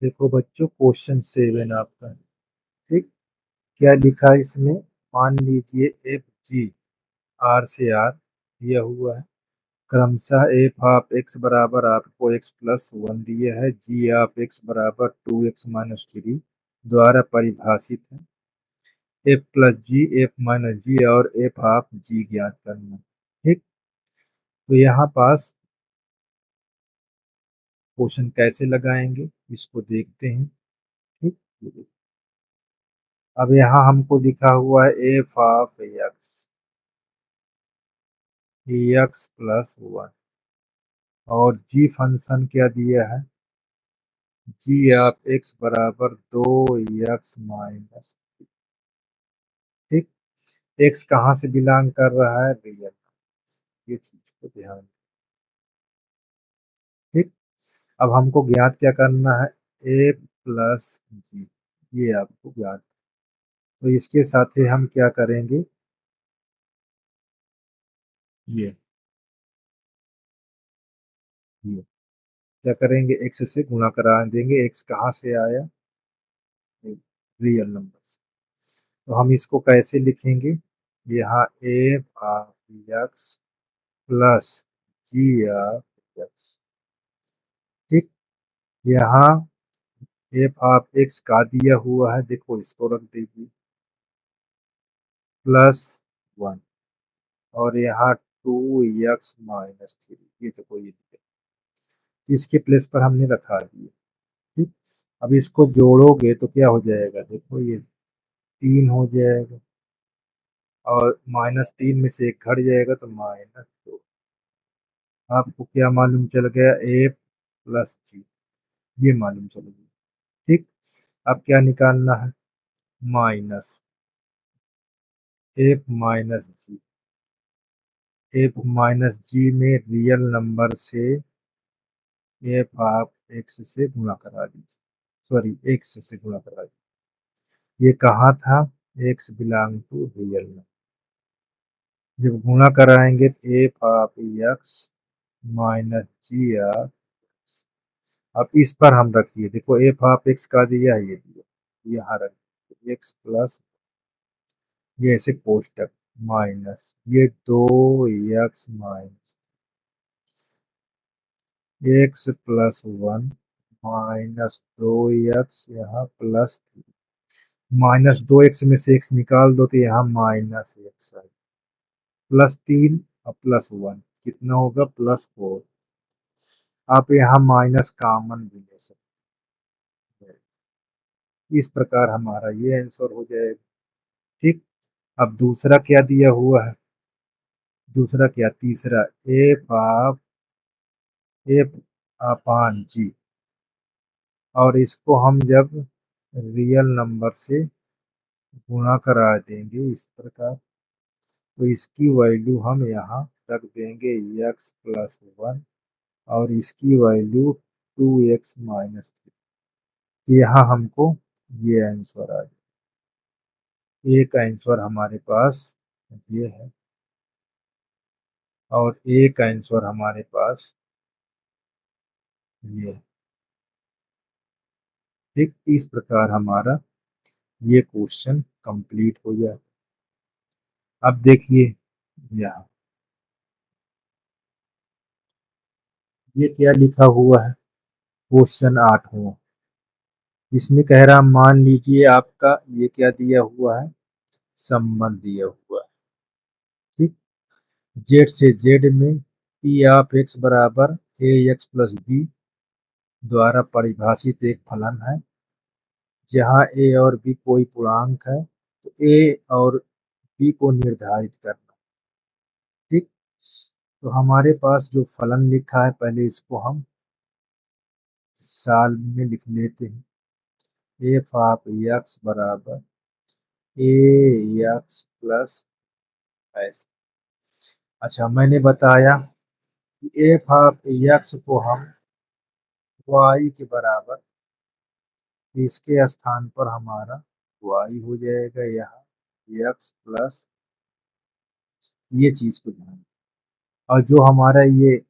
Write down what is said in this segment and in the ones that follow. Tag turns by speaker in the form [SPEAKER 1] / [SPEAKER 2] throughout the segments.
[SPEAKER 1] देखो बच्चों, क्वेश्चन 7 आपका। ठीक। क्या लिखा है इसमें? मान लीजिए एफ जी आर से आर दिया हुआ है। क्रमशः एफ ऑफ एक्स बराबर आपको एक्स प्लस वन दिया है, जी ऑफ एक्स बराबर 2x-3 द्वारा परिभाषित है। एफ प्लस जी, एफ माइनस जी और एफ ऑफ जी ज्ञात करना। ठीक। तो यहाँ पास क्वेश्चन कैसे लगाएंगे इसको देखते हैं। ठीक। अब यहाँ हमको लिखा हुआ है F of x, x plus one, और जी फंक्शन क्या दिया है? जी ऑफ एक्स बराबर 2x-। ठीक। एक्स कहाँ से बिलोंग कर रहा है? रियल। ये चीज को ध्यान दें। ठीक। अब हमको ज्ञात क्या करना है? ए प्लस जी, ये आपको ज्ञात। तो इसके साथ ही हम क्या करेंगे? ये ये क्या करेंगे? एक्स से गुणा करा देंगे। एक्स कहाँ से आया? रियल नंबर से। तो हम इसको कैसे लिखेंगे? यहाँ a of x plus g of x. ठीक। यहाँ एफ ऑफ एक्स का दिया हुआ है, देखो इसको रख दीजिए, प्लस वन, और यहाँ 2x-3, ये तो कोई नहीं, इसके प्लेस पर हमने रखा दिया। ठीक। अब इसको जोड़ोगे तो क्या हो जाएगा? देखो ये 3 हो जाएगा, और -3 में से एक घट जाएगा तो -2। आपको क्या मालूम चल गया? ए प्लस जी, ये मालूम चल गया। ठीक। अब क्या निकालना है? माइनस एफ माइनस जी। एफ माइनस जी में रियल नंबर से एफ आप एक्स से गुणा करा दीजिए, सॉरी एक्स से गुणा करा दीजिए। ये कहाँ था? X belong to real number. जब गुणा कराएंगे तो F of X minus G of, अब इस पर हम रखिए, देखो एफ ऑफ एक्स का दिया है, ये दिया, यहाँ रखिए एक्स प्लस, ये ऐसे कोष्टक, माइनस ये 2x x plus one -2x, यहाँ प्लस, -2x में से x निकाल दो तो यहाँ -x है, +3 और +1 कितना होगा? +4। आप यहाँ माइनस कॉमन भी ले सकते हैं। इस प्रकार हमारा ये आंसर हो जाएगा। ठीक। अब दूसरा क्या दिया हुआ है? दूसरा क्या? तीसरा, एफ ऑफ एफ अपान जी, और इसको हम जब रियल नंबर से गुणा करा देंगे इस प्रकार, तो इसकी वैल्यू हम यहाँ रख देंगे एक्स प्लस वन, और इसकी वैल्यू 2x-3। यहाँ हमको ये आंसर आ जाए। एक आंसर हमारे पास ये है, और एक आंसर हमारे पास ये है। ठीक। इस प्रकार हमारा ये क्वेश्चन कंप्लीट हो जाए। अब देखिए यहाँ ये क्या लिखा हुआ है? क्वेश्चन 8वां, इसमें कह रहा मान लीजिए आपका ये क्या दिया हुआ है? संबंध दिया हुआ है। ठीक। जेड से जेड में पी ऑफ एक्स बराबर ए एक्स प्लस बी द्वारा परिभाषित एक फलन है, जहां ए और बी कोई पूर्णांक है, तो ए और बी को निर्धारित करना। ठीक। तो हमारे पास जो फलन लिखा है, पहले इसको हम साल में लिख लेते हैं। एफ ऑफ एक्स बराबर ए एक्स प्लस एस। अच्छा, मैंने बताया कि एफ ऑफ एक्स को हम वाई के बराबर, इसके स्थान पर हमारा वाई हो जाएगा, यहाँ एक्स प्लस, ये चीज को ध्यान। और जो हमारा ये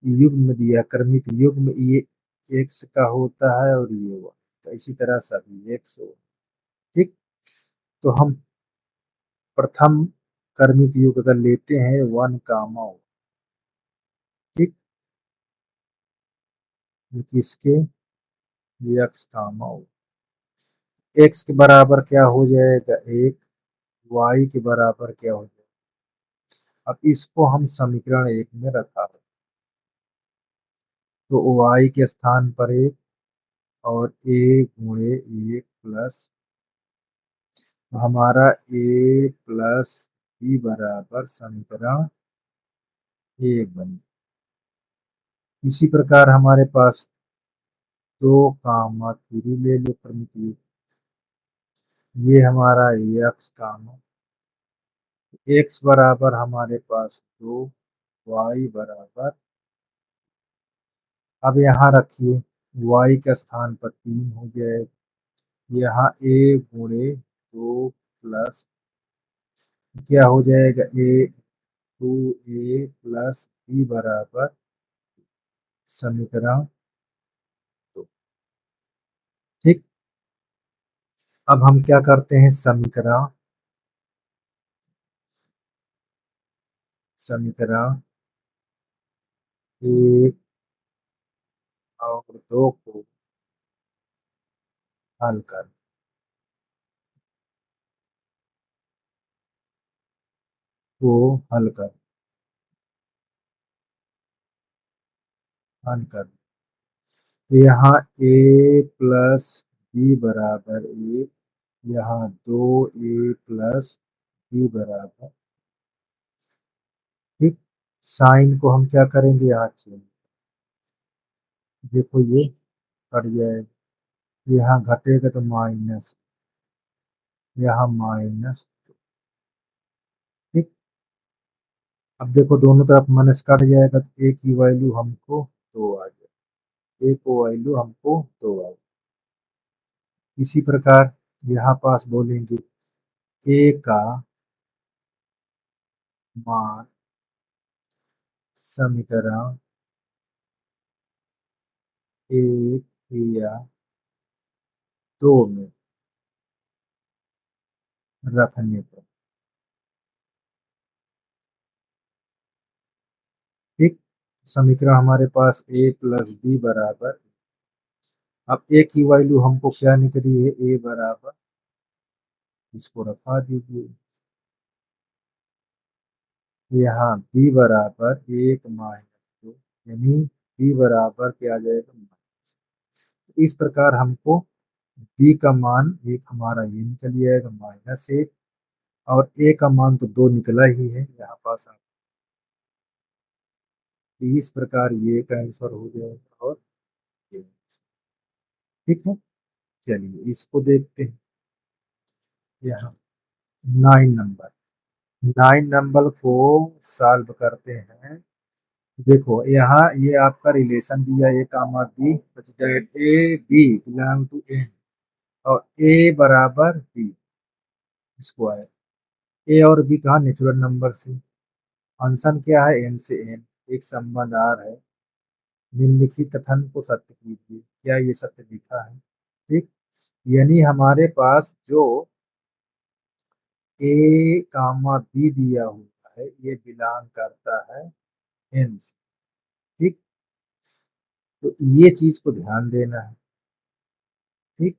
[SPEAKER 1] युग्म दिया, क्रमिक युग्म, ये एक्स का होता है और ये वाई। इसी तरह सभी एक्स हो। ठीक, तो हम प्रथम कर्मित योग अगर लेते हैं 1, ठीक, ये किसके, ये एक्स कामा हो। एक्स के बराबर क्या हो जाएगा 1, वाई के बराबर क्या हो जाएगा। अब इसको हम समीकरण 1 में रखा है, तो वाई के स्थान पर 1 और ए गुणे 1 प्लस हमारा ए प्लस बी बराबर समीकरण 1 बन। इसी प्रकार हमारे पास 2, 3 ले लो प्रमिति, ये हमारा एक्स कामा एक्स बराबर हमारे पास 2, वाई बराबर, अब यहाँ रखिए y के स्थान पर 3 हो जाएगा, यहाँ a गुणे 2 प्लस क्या हो जाएगा 2a प्लस b बराबर समीकरण 2। ठीक, अब हम क्या करते हैं समीकरण 1 और 2 हल कर को हल कर हल कर तो यहाँ a प्लस बी बराबर 1, यहाँ 2a प्लस बी बराबर, ठीक, साइन को हम क्या करेंगे यहाँ चेंज, देखो ये कट जाएगा, यहाँ घटेगा तो माइनस, यहाँ माइनस, ठीक। अब देखो दोनों तरफ माइनस कट जाएगा तो ए की वैल्यू हमको 2 आ जाए, ए को वैल्यू हमको 2 आ जाए। इसी प्रकार यहाँ पास बोलेंगे ए का मान समीकरण 1 या 2 में रखने पर, ठीक, समीकरण हमारे पास ए प्लस बी बराबर, अब ए की वैल्यू हमको क्या निकली है ए बराबर, इसको रखा दीजिए, यहाँ बी बराबर 1 - 2, यानी बी बराबर क्या आ जाएगा माइनस। इस प्रकार हमको बी का मान एक हमारा ये निकल जाएगा -1, और ए का मान तो 2 निकला ही है यहाँ पास। इस प्रकार ये का आंसर हो जाएगा और ये answer। ठीक है, चलिए इसको देखते हैं। यहाँ 9 नंबर, 9 नंबर को सॉल्व करते हैं। देखो यहाँ ये आपका रिलेशन दिया A comma B, that A B belong to N, और ए बराबर बी स्क्वायर, ए और बी कहा नेचुरल नंबर से, फंक्शन क्या है एन से एन, एक संबंध आर है, निम्नलिखित कथन को सत्य कीजिए, क्या ये सत्य लिखा है। ठीक, यानी हमारे पास जो ए कामा बी दिया हुआ है ये बिलोंग करता है एन से। ठीक, तो ये चीज को ध्यान देना है। ठीक,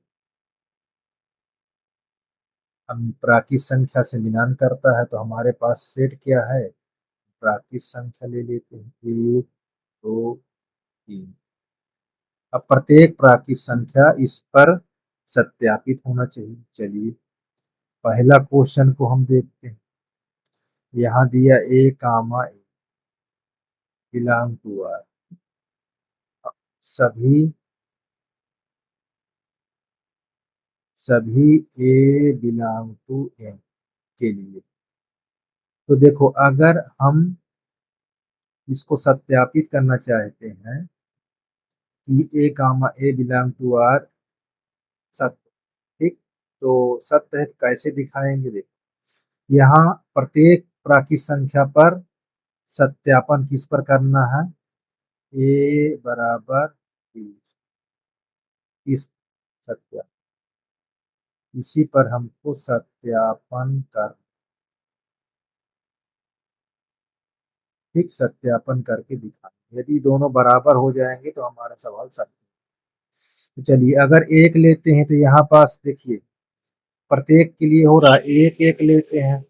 [SPEAKER 1] अब प्राकृत संख्या से मिलान करता है तो हमारे पास सेट क्या है, प्राकृत संख्या ले लेते हैं 1, 2, 3। अब प्रत्येक प्राकृत संख्या इस पर सत्यापित होना चाहिए। चलिए पहला क्वेश्चन को हम देखते हैं, यहाँ दिया A comma A belong to are, सभी सभी ए बिलोंग टू एन के लिए। तो देखो अगर हम इसको सत्यापित करना चाहते हैं कि ए कामा ए बिलोंग टू आर सत्य, ठीक, तो सत्य है तो कैसे दिखाएंगे, देखो यहाँ प्रत्येक प्राकृत संख्या पर सत्यापन किस पर करना है, ए बराबर बी, इस सत्या इसी पर हमको सत्यापन कर ठीक सत्यापन करके दिखाना। यदि दोनों बराबर हो जाएंगे तो हमारा सवाल सत्य। तो चलिए अगर एक लेते हैं तो यहाँ पास देखिए प्रत्येक के लिए हो रहा है एक एक लेते हैं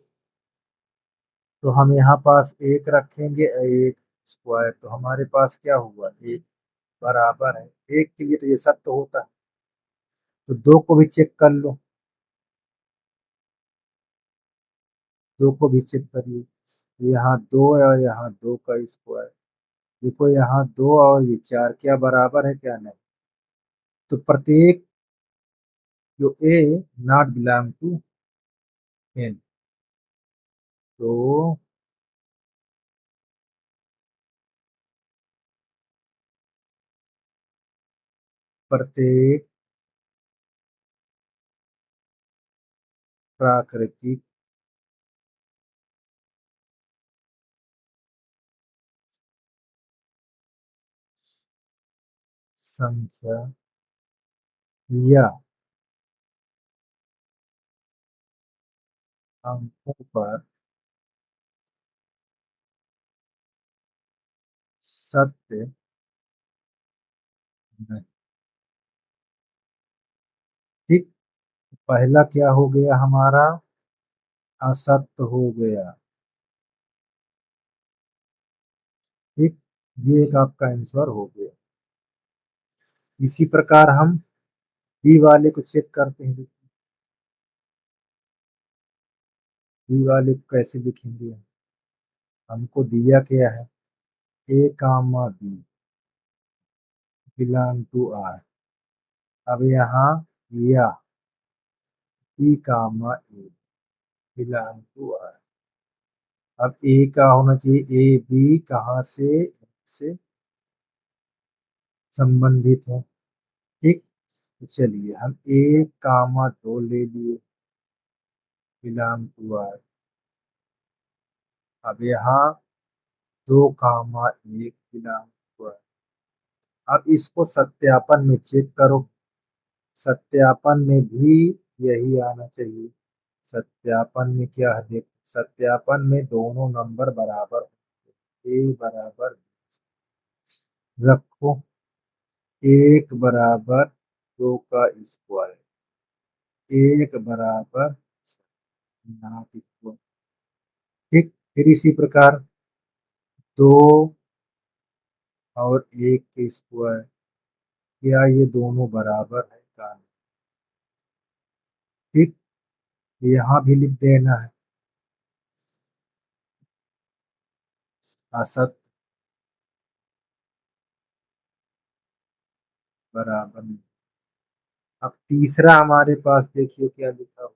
[SPEAKER 1] तो हम यहाँ पास एक रखेंगे एक स्क्वायर तो हमारे पास क्या हुआ एक बराबर है। एक के लिए तो ये सत्य होता है तो दो को भी चेक कर लो। दो को भी चेक करिए यहाँ दो है और यहाँ दो का स्क्वायर। देखो यहाँ दो और ये चार क्या बराबर है क्या नहीं। तो प्रत्येक जो ए नॉट बिलोंग टू एन तो प्रत्येक प्राकृतिक संख्या या अंकों पर सत्य नहीं। ठीक पहला क्या हो गया हमारा असत्य हो गया। ठीक ये एक आपका आंसर हो गया। इसी प्रकार हम बी वाले को चेक करते हैं। बी वाले को कैसे लिखेंगे हमको दिया क्या है A comma B belong to R. अब यहाँ या B comma A belong to R. अब ए का होना चाहिए ए बी कहाँ से संबंधित है। ठीक तो चलिए हम एक कामा दो ले लिए बिलोंग टू आर। अब यहाँ दो कामा एक बिलोंग टू आर। अब इसको सत्यापन में चेक करो। सत्यापन में भी यही आना चाहिए। सत्यापन में क्या है देखो सत्यापन में दोनों नंबर बराबर होंगे। ए बराबर रखो एक बराबर दो का स्क्वायर एक बराबर नॉट इक्वल। ठीक फिर इसी प्रकार दो और एक के स्क्वायर क्या ये दोनों बराबर है का नहीं। ठीक यहाँ भी लिख देना है असत बराबर नहीं। अब तीसरा हमारे पास देखिए क्या लिखा हुआ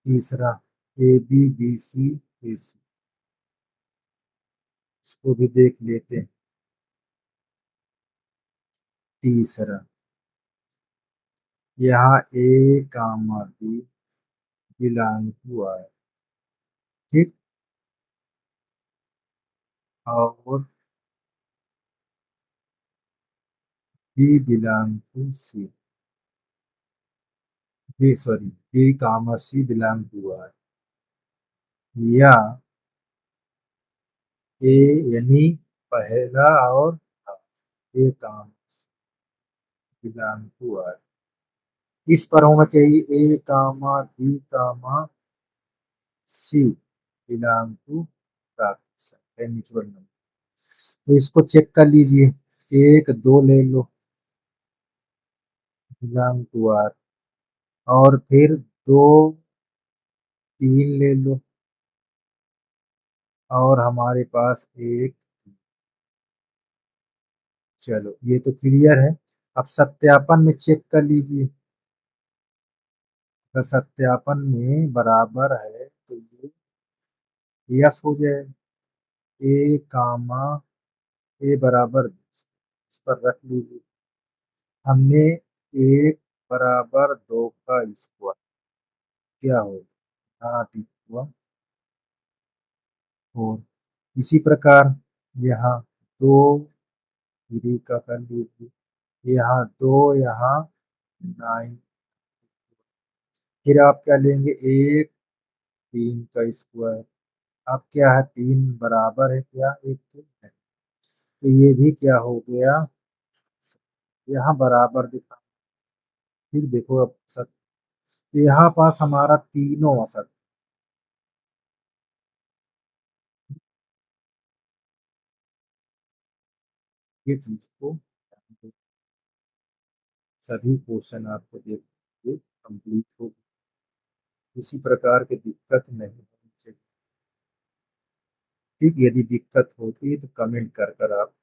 [SPEAKER 1] तीसरा ए बी बी सी ए सी इसको भी देख लेते हैं। तीसरा यहाँ A comma B belong to R. ठीक और B belong to C B sorry B comma C belong to R या ए यानी पहला और ए काम बिलोंग टू आर। इस पर होना चाहिए A comma B comma C belong to प्राकृत नेचुरल नंबर। तो इसको चेक कर लीजिए एक दो ले लो बिलोंग टू आर और फिर दो तीन ले लो और हमारे पास एक। चलो ये तो क्लियर है। अब सत्यापन में चेक कर लीजिए अगर सत्यापन में बराबर है तो ये यस हो जाए ए कामा ए बराबर 20 इस पर रख लीजिए। हमने एक बराबर दो का स्क्वायर क्या होगा नॉट इक्वल फोर। इसी प्रकार यहाँ दो थ्री का कर लीजिए यहाँ दो, यहाँ 9। फिर आप क्या लेंगे, एक, 3 का स्क्वायर। अब क्या है, 3 बराबर है क्या, एक के है। तो ये भी क्या हो गया, यहाँ बराबर दिखा। फिर देखो अब सर, यहाँ पास हमारा तीनों असर, ये चीज को सभी क्वेश्चन आपको देखिए कंप्लीट हो, किसी प्रकार की दिक्कत नहीं होनी चाहिए। ठीक, यदि दिक्कत होती है तो कमेंट कर कर आप